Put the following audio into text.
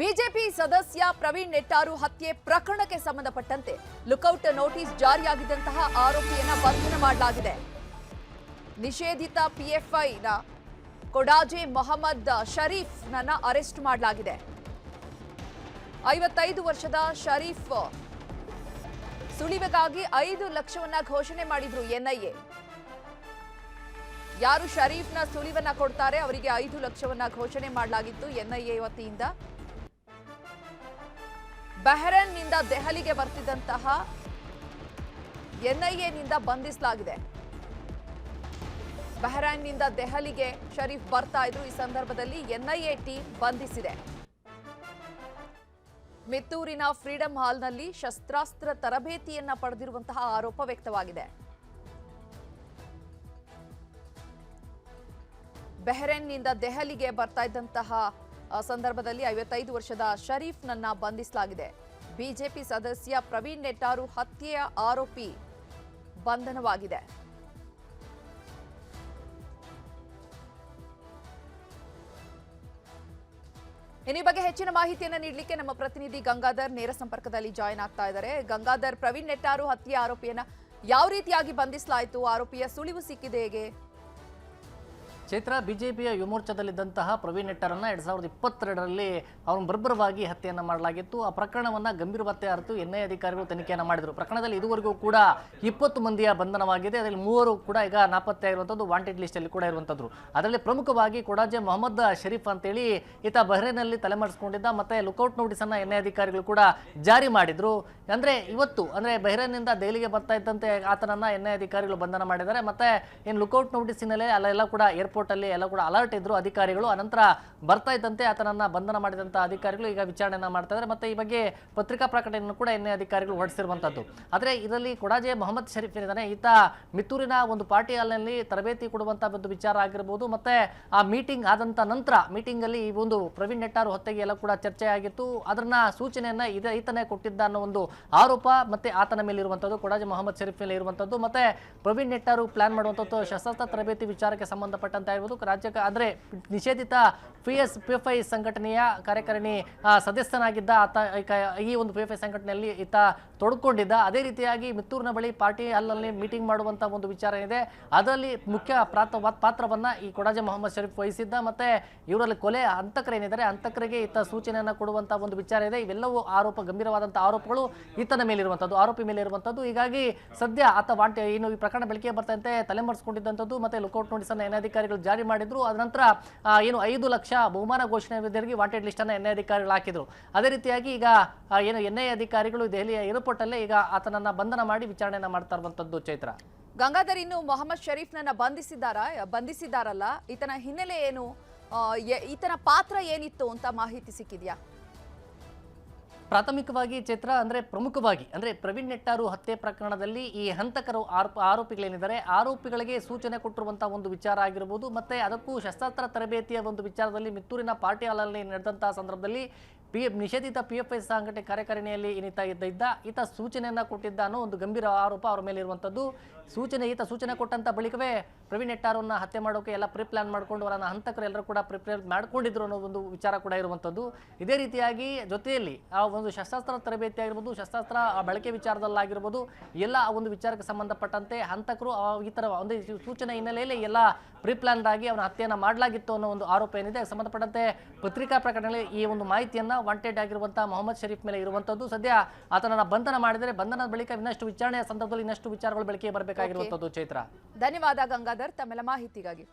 BJP ಸದಸ್ಯ ಪ್ರವೀಣ್ ನೆಟ್ಟಾರು ಹತ್ಯೆ ಪ್ರಕರಣಕ್ಕೆ ಸಂಬಂಧಪಟ್ಟಂತೆ ಲುಕೌಟ್ ನೋಟಿಸ್ ಜಾರಿಯಾಗಿದ್ದಂತಹ ಆರೋಪಿಯನ್ನ ಬಂಧನ ಮಾಡಲಾಗಿದೆ. ನಿಷೇಧಿತ ಪಿಎಫ್ಐನ ಕೊಡಾಜೆ ಮೊಹಮ್ಮದ್ ಶರೀಫ್ ನನ್ನ ಅರೆಸ್ಟ್ ಮಾಡಲಾಗಿದೆ. 55 ವರ್ಷದ ಶರೀಫ್ ಸುಳಿವಿಗಾಗಿ 5 ಲಕ್ಷವನ್ನ ಘೋಷಣೆ ಮಾಡಿದ್ರು ಎನ್ಐಎ. ಯಾರು ಶರೀಫ್ನ ಸುಳಿವನ್ನ ಕೊಡ್ತಾರೆ ಅವರಿಗೆ 5 ಲಕ್ಷವನ್ನ ಘೋಷಣೆ ಮಾಡಲಾಗಿತ್ತು ಎನ್ಐಎ ವತಿಯಿಂದ. ಬಹ್ರೇನ್ನಿಂದ ದೆಹಲಿಗೆ ಬರ್ತಿದ್ದಂತಹ ಎನ್ಐಎನಿಂದ ಬಂಧಿಸಲಾಗಿದೆ. ಬಹ್ರೇನ್ನಿಂದ ದೆಹಲಿಗೆ ಶರೀಫ್ ಬರ್ತಾ ಇದ್ರು. ಈ ಸಂದರ್ಭದಲ್ಲಿ ಎನ್ಐಎ ಟೀಮ್ ಬಂಧಿಸಿದೆ. ಮಿತ್ತೂರಿನ ಫ್ರೀಡಂ ಹಾಲ್ನಲ್ಲಿ ಶಸ್ತ್ರಾಸ್ತ್ರ ತರಬೇತಿಯನ್ನ ಪಡೆದಿರುವಂತಹ ಆರೋಪ ವ್ಯಕ್ತವಾಗಿದೆ. ಬಹ್ರೇನ್ನಿಂದ ದೆಹಲಿಗೆ ಬರ್ತಾ ಇದ್ದಂತಹ ಸಂದರ್ಭದಲ್ಲಿ 55 ವರ್ಷದ ಶರೀಫ್ ನನ್ನ ಬಂಧಿಸಲಾಗಿದೆ. ಬಿಜೆಪಿ ಸದಸ್ಯ ಪ್ರವೀಣ್ ನೆಟ್ಟಾರು ಹತ್ಯೆಯ ಆರೋಪಿ ಬಂಧನವಾಗಿದೆ. ಈ ಬಗ್ಗೆ ಹೆಚ್ಚಿನ ಮಾಹಿತಿಯನ್ನು ನೀಡಲಿಕ್ಕೆ ನಮ್ಮ ಪ್ರತಿನಿಧಿ ಗಂಗಾಧರ್ ನೇರ ಸಂಪರ್ಕದಲ್ಲಿ ಜಾಯಿನ್ ಆಗ್ತಾ ಇದ್ದಾರೆ. ಗಂಗಾಧರ್, ಪ್ರವೀಣ್ ನೆಟ್ಟಾರು ಹತ್ಯೆ ಆರೋಪಿಯನ್ನ ಯಾವ ರೀತಿಯಾಗಿ ಬಂಧಿಸಲಾಯಿತು? ಆರೋಪಿಯ ಸುಳಿವು ಸಿಕ್ಕಿದೆ ಹೇಗೆ? ಚೈತ್ರ, ಬಿಜೆಪಿಯ ಯುವಮೋರ್ಚಾದಲ್ಲಿದ್ದಂತಹ ಪ್ರವೀಣ್ ನೆಟ್ಟಾರನ್ನ 2022ರಲ್ಲಿ ಅವನು ಬರ್ಬರವಾಗಿ ಹತ್ಯೆಯನ್ನು ಮಾಡಲಾಗಿತ್ತು. ಆ ಪ್ರಕರಣವನ್ನು ಗಂಭೀರವಾಗಿ ಅರಿತು ಎನ್ಐಎ ಅಧಿಕಾರಿಗಳು ತನಿಖೆಯನ್ನು ಮಾಡಿದರು. ಪ್ರಕರಣದಲ್ಲಿ ಇದುವರೆಗೂ ಕೂಡ 20 ಮಂದಿಯ ಬಂಧನವಾಗಿದೆ. ಅದರಲ್ಲಿ 3 ಕೂಡ ಈಗ ನಾಪತ್ತೆ ಆಗಿರುವಂಥದ್ದು, ವಾಂಟೆಡ್ ಲಿಸ್ಟಲ್ಲಿ ಕೂಡ ಇರುವಂಥದ್ದು. ಅದರಲ್ಲಿ ಪ್ರಮುಖವಾಗಿ ಕೊಡಾಜೆ ಮೊಹಮ್ಮದ್ ಶರೀಫ್ ಅಂತೇಳಿ ಈತ ಬಹ್ರೇನ್ನಲ್ಲಿ ತಲೆಮರೆಸಿಕೊಂಡಿದ್ದ. ಮತ್ತೆ ಲುಕೌಟ್ ನೋಟಿಸನ್ನು ಎನ್ಐಎ ಅಧಿಕಾರಿಗಳು ಕೂಡ ಜಾರಿ ಮಾಡಿದ್ರು. ಇವತ್ತು ಬಹ್ರೇನ್ನಿಂದ ದೆಹಲಿಗೆ ಬರ್ತಾ ಇದ್ದಂತೆ ಆತನನ್ನ ಎನ್ಐಎ ಅಧಿಕಾರಿಗಳು ಬಂಧನ ಮಾಡಿದ್ದಾರೆ. ಮತ್ತೆ ಏನು ಲುಕೌಟ್ ನೋಟಿಸ್ ಹಿನ್ನೆಲೆ ಅಲ್ಲೆಲ್ಲ ಕೂಡ ಏರ್ಪೋರ್ಟ್ ಅಲ್ಲಿ ಎಲ್ಲ ಕೂಡ ಅಲರ್ಟ್ ಇದ್ರು ಅಧಿಕಾರಿಗಳು. ಅನಂತರ ಬರ್ತಾ ಇದ್ದಂತೆ ಆತನನ್ನ ಬಂಧನ ಮಾಡಿದಂತ ಅಧಿಕಾರಿಗಳು ಈಗ ವಿಚಾರಣೆಯನ್ನ ಮಾಡ್ತಾ ಇದ್ದಾರೆ. ಮತ್ತೆ ಈ ಬಗ್ಗೆ ಪತ್ರಿಕಾ ಪ್ರಕಟಣೆಯನ್ನು ಕೂಡ ಎನ್ಐಎ ಅಧಿಕಾರಿಗಳು ಹೊರಡಿಸಿರುವಂತದ್ದು. ಆದ್ರೆ ಇದರಲ್ಲಿ ಕೊಡಾಜೆ ಮೊಹಮ್ಮದ್ ಶರೀಫ್ ಏನಿದ್ದಾನೆ, ಈತ ಮಿತ್ತೂರಿನ ಒಂದು ಪಾರ್ಟಿ ಹಾಲ್ನಲ್ಲಿ ತರಬೇತಿ ಕೊಡುವಂತ ಒಂದು ವಿಚಾರ ಆಗಿರಬಹುದು. ಮತ್ತೆ ಆ ಮೀಟಿಂಗ್ ಆದಂತ ನಂತರ ಮೀಟಿಂಗ್ ಅಲ್ಲಿ ಈ ಒಂದು ಪ್ರವೀಣ್ ನೆಟ್ಟಾರು ಹೊತ್ತೆಗೆ ಎಲ್ಲ ಕೂಡ ಚರ್ಚೆ ಆಗಿತ್ತು. ಅದನ್ನ ಸೂಚನೆಯನ್ನ ಈತನೇ ಕೊಟ್ಟಿದ್ದ ಅನ್ನೋ ಒಂದು ಆರೋಪ ಮತ್ತೆ ಆತನ ಮೇಲೆ ಇರುವಂತದ್ದು, ಕೊಡಾಜೆ ಮೊಹಮ್ಮದ್ ಶರೀಫ್ ಮೇಲೆ ಇರುವಂತದ್ದು. ಮತ್ತೆ ಪ್ರವೀಣ್ ನೆಟ್ಟಾರು ಪ್ಲಾನ್ ಮಾಡುವಂತದ್ದು ಶಸ್ತ್ರಾಸ್ತ್ರ ತರಬೇತಿ ವಿಚಾರಕ್ಕೆ ಸಂಬಂಧಪಟ್ಟಂತೆ ರಾಜ್ಯಕ್ಕೆ ಅಂದ್ರೆ ನಿಷೇಧಿತ ಪಿಎಫ್ಐ ಸಂಘಟನೆಯ ಕಾರ್ಯಕಾರಿಣಿ ಸದಸ್ಯನಾಗಿದ್ದ ಆತ ಈ ಒಂದು ಪಿಎಫ್ಐ ಸಂಘಟನೆಯಲ್ಲಿ ಈತ ತೊಡಕೊಂಡಿದ್ದ. ಅದೇ ರೀತಿಯಾಗಿ ಮಿತ್ತೂರಿನ ಬಳಿ ಪಾರ್ಟಿ ಹಾಲ್ನಲ್ಲಿ ಮೀಟಿಂಗ್ ಮಾಡುವಂತ ಒಂದು ವಿಚಾರ ಇದೆ. ಅದರಲ್ಲಿ ಮುಖ್ಯ ಪಾತ್ರವನ್ನ ಈ ಕೊಡಾಜೆ ಮೊಹಮ್ಮದ್ ಶರೀಫ್ ವಹಿಸಿದ್ದ. ಮತ್ತೆ ಇವರಲ್ಲಿ ಕೊಲೆ ಹಂತಕರೇನಿದ್ದಾರೆ ಹಂತಕರಿಗೆ ಈತ ಸೂಚನೆಯನ್ನ ಕೊಡುವಂತ ಒಂದು ವಿಚಾರ ಇದೆ. ಇವೆಲ್ಲವೂ ಗಂಭೀರವಾದಂತಹ ಆರೋಪಗಳು ಈತನ ಮೇಲೆ ಇರುವಂತದ್ದು, ಆರೋಪಿ ಮೇಲೆ ಇರುವಂತದ್ದು. ಹೀಗಾಗಿ ಸದ್ಯ ಆತ ಏನು ಈ ಪ್ರಕರಣ ಬೆಳಕಿಗೆ ಬರ್ತಂತೆ ತಲೆಮರೆಸಿಕೊಂಡಿದ್ದಂಥದ್ದು. ಮತ್ತೆ ಲುಕೌಟ್ ನೋಟಿಸ್ ಅನ್ನು ಎನ್ಐಎ ಅಧಿಕಾರಿಗಳು ಜಾರಿ ಮಾಡಿದ್ರು. ಅದ ನಂತರ 5 ಲಕ್ಷ ಬಹುಮಾನ ಘೋಷಣೆ ವಿದ್ಯಾರ್ಥಿ ವಾಂಟೆಡ್ ಲಿಸ್ಟ್ ಅನ್ನು ಎನ್ಐಎ ಅಧಿಕಾರಿಗಳು ಹಾಕಿದ್ರು. ಅದೇ ರೀತಿಯಾಗಿ ಈಗ ಎನ್ಐಎ ಅಧಿಕಾರಿಗಳು ದೆಹಲಿಯ ಏರ್ಪೋರ್ಟ್ ಅಲ್ಲೇ ಈಗ ಆತನನ್ನ ಬಂಧನ ಮಾಡಿ ವಿಚಾರಣೆಯನ್ನ ಮಾಡ್ತಾ ಇರುವಂತದ್ದು. ಚೈತ್ರ, ಗಂಗಾಧರ್, ಇನ್ನು ಮೊಹಮ್ಮದ್ ಶರೀಫ್ ನನ್ನ ಬಂಧಿಸಿದಾರಲ್ಲ, ಈತನ ಹಿನ್ನೆಲೆ ಏನು, ಈತನ ಪಾತ್ರ ಏನಿತ್ತು ಅಂತ ಮಾಹಿತಿ ಸಿಕ್ಕಿದ್ಯಾ? ಪ್ರಾಥಮಿಕವಾಗಿ ಚೈತ್ರ ಪ್ರಮುಖವಾಗಿ ಪ್ರವೀಣ್ ನೆಟ್ಟಾರು ಹತ್ಯೆ ಪ್ರಕರಣದಲ್ಲಿ ಈ ಹಂತಕರು ಆರೋಪಿಗಳೇನಿದ್ದಾರೆ ಆರೋಪಿಗಳಿಗೆ ಸೂಚನೆ ಕೊಟ್ಟಿರುವಂತಹ ಒಂದು ವಿಚಾರ ಆಗಿರಬಹುದು. ಮತ್ತೆ ಅದಕ್ಕೂ ಶಸ್ತ್ರಾಸ್ತ್ರ ತರಬೇತಿಯ ಒಂದು ವಿಚಾರದಲ್ಲಿ ಮಿತ್ತೂರಿನ ಪಾರ್ಟಿ ಹಾಲ್ನಲ್ಲಿ ನಡೆದಂತಹ ಸಂದರ್ಭದಲ್ಲಿ ನಿಷೇಧಿತ ಪಿಎಫ್ಐ ಸಂಘಟನೆ ಕಾರ್ಯಕಾರಿಣಿಯಲ್ಲಿ ಈತ ಸೂಚನೆಯನ್ನ ಕೊಟ್ಟಿದ್ದ ಅನ್ನೋ ಒಂದು ಗಂಭೀರ ಆರೋಪ ಅವರ ಮೇಲೆ ಇರುವಂತದ್ದು. ಈತ ಸೂಚನೆ ಕೊಟ್ಟಂತ ಬಳಿಕವೇ ಪ್ರವೀಣ್ ನೆಟ್ಟಾರನ್ನ ಹತ್ಯೆ ಮಾಡೋಕೆ ಎಲ್ಲ ಪ್ರಿಪ್ಲಾನ್ ಮಾಡಿಕೊಂಡು ಅವರನ್ನ ಹಂತಕರು ಎಲ್ಲರೂ ಕೂಡ ಪ್ರಿಪೇರ್ ಮಾಡ್ಕೊಂಡಿದ್ರು ಅನ್ನೋ ಒಂದು ವಿಚಾರ ಕೂಡ ಇರುವಂತದ್ದು. ಇದೇ ರೀತಿಯಾಗಿ ಜೊತೆಯಲ್ಲಿ ಆ ಒಂದು ಶಸ್ತ್ರಾಸ್ತ್ರ ತರಬೇತಿ ಆಗಿರ್ಬೋದು, ಶಸ್ತ್ರಾಸ್ತ್ರ ಬಳಕೆ ವಿಚಾರದಲ್ಲಾಗಿರ್ಬೋದು, ಎಲ್ಲ ಆ ಒಂದು ವಿಚಾರಕ್ಕೆ ಸಂಬಂಧಪಟ್ಟಂತೆ ಹಂತಕರು ಈ ತರ ಒಂದು ಸೂಚನೆ ಹಿನ್ನೆಲೆಯಲ್ಲಿ ಎಲ್ಲ ಪ್ರಿಪ್ಲಾನ್ ಆಗಿ ಅವನ ಹತ್ಯೆಯನ್ನ ಮಾಡಲಾಗಿತ್ತು ಅನ್ನೋ ಒಂದು ಆರೋಪ ಏನಿದೆ ಸಂಬಂಧಪಟ್ಟಂತೆ ಪತ್ರಿಕಾ ಪ್ರಕಟಣೆಯಲ್ಲಿ ಈ ಒಂದು ಮಾಹಿತಿಯನ್ನ ವಾಂಟೆಡ್ ಆಗಿರುವಂತಹ ಮೊಹಮ್ಮದ್ ಶರೀಫ್ ಮೇಲೆ ಇರುವಂತದ್ದು. ಸದ್ಯ ಆತನನ್ನ ಬಂಧನ ಮಾಡಿದರೆ ಬಂಧನದ ಬಳಿಕ ಇನ್ನಷ್ಟು ವಿಚಾರಣೆಯ ಸಂದರ್ಭದಲ್ಲಿ ಇನ್ನಷ್ಟು ವಿಚಾರಗಳು ಬೆಳಕಿಗೆ ಬರಬೇಕಾಗಿರುವಂತದ್ದು. ಚೈತ್ರ, ಧನ್ಯವಾದ ಗಂಗಾಧರ್ ತಮ್ಮೆಲ್ಲ ಮಾಹಿತಿಗಾಗಿ.